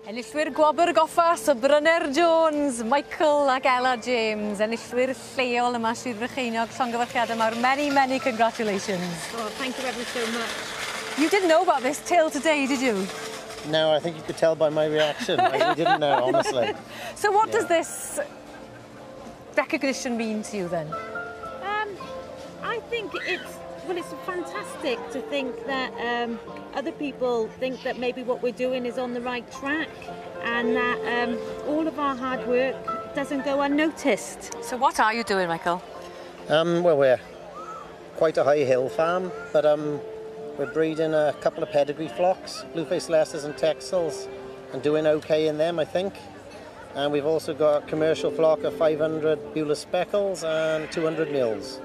Enillwyr Gwobr goffa, so Brynner Jones, Michael ac Ella James. Enillwyr lleol yma Sir Frycheiniog, llongyfarchiadau mawr. Many, many congratulations. Oh, thank you ever so much. You didn't know about this till today, did you? No, I think you could tell by my reaction. I really didn't know, honestly. So what does this recognition mean to you then? I think it's fantastic to think that other people think that maybe what we're doing is on the right track and that all of our hard work doesn't go unnoticed. So what are you doing, Michael? Well, we're quite a high hill farm, but we're breeding a couple of pedigree flocks, blue-faced Leicesters and Texels, and doing okay in them, I think. And we've also got a commercial flock of 500 Beulah Speckles and 200 Mills.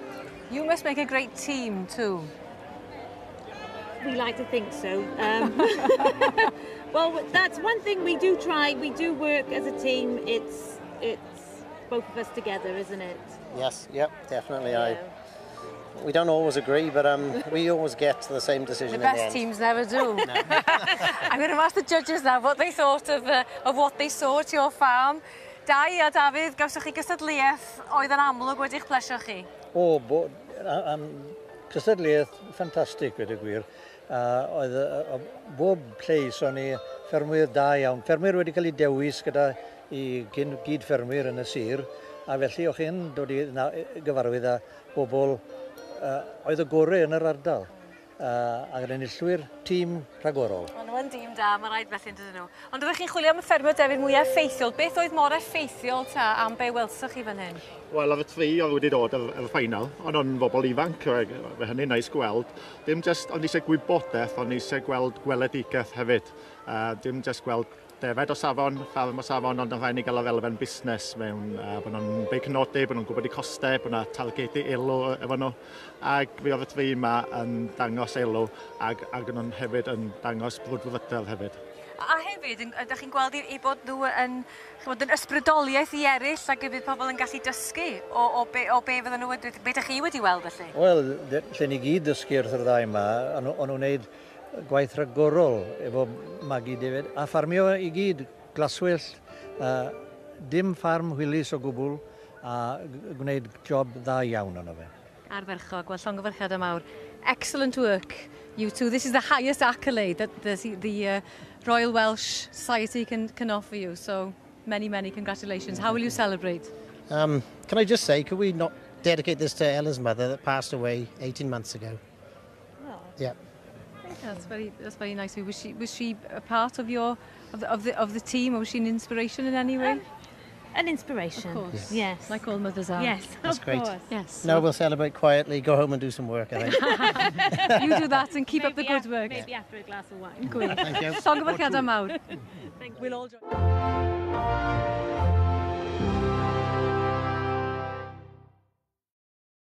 You must make a great team too. We like to think so. Well, that's one thing we do try. We do work as a team. It's both of us together, isn't it? Yes, yep, definitely. Yeah. We don't always agree, but we always get to the same decision The in the best end. teams never do. No. I'm going to ask the judges now what they thought of what they saw at your farm. Dai a Dafydd, gawsoch chi gystadleuaeth oedd yn amlwg wedi'ch plesio chi? O, cystadleuaeth ffantastig wedi gwir. Oedd bob pleis o'n i ffermwyr da iawn. Ffermwyr wedi cael ei dewis gyda i gyd ffermwyr yn y sir, a felly o'ch chi'n dod i gyfarwydd â bobl oedd y gorau yn yr ardal. Ac yn enillwyr tîm rhagorol. Ond nhw'n dîm da, mae rhaid felly yn dydyn nhw. Ond oeddech chi'n chwilio am y ffermwyr Defyd mwy effeithiol. Beth oedd mor effeithiol ta am be welsoch chi fan hyn? Wel, oedd y tri oedd wedi dod y ffainal, ond o'n bobl ifanc, fe hynny'n neis gweld. Dim jyst, ond eisiau gwybodaeth, ond eisiau gweld gweledigaeth hefyd. Dim jyst gweld defed o safon, ffarm o safon, ond yn rhaid ni gael o fel busnes mewn, bod nhw'n beiconodi, bod nhw'n gwybod eu costau, bod nhw'n talgedu elw efo nhw. Ac fe oedd y tri yma yn dangos elw, ac nhw'n hefyd yn dangos brwdfrydedd hefyd. A hefyd, ydych chi'n gweld i bod nhw yn ysbrydoliaeth i eraill ac y bydd pobl yn gallu dysgu o be fydden nhw, be ydych chi wedi weld felly? Wel, lle ni gyd dysgu wrth yr ddau yma, o'n nhw'n gwneud gwaith rhagorol efo magu David, a ffarmio i gyd glaswell, dim ffarm hwylus o gwbl, a gwneud job dda iawn ono fe. Arferchog, wel llongyfarchiadau mawr. Excellent work, you two. This is the highest accolade that the Royal Welsh Society can offer you, so many, many congratulations. How will you celebrate? Can I just say, could we not dedicate this to Ella's mother that passed away 18 months ago? Oh. Yeah. That's very nice. Was she a part of the team, or was she an inspiration in any way? An inspiration. Of course. Yes. Like all mothers are. Yes, That's of great. course. Yes. No, we'll celebrate quietly, go home and do some work, I think. You do that and keep up the good work. Maybe after a glass of wine. Gwych. Thank you. Llongyfarchiadau mawr. We'll all join.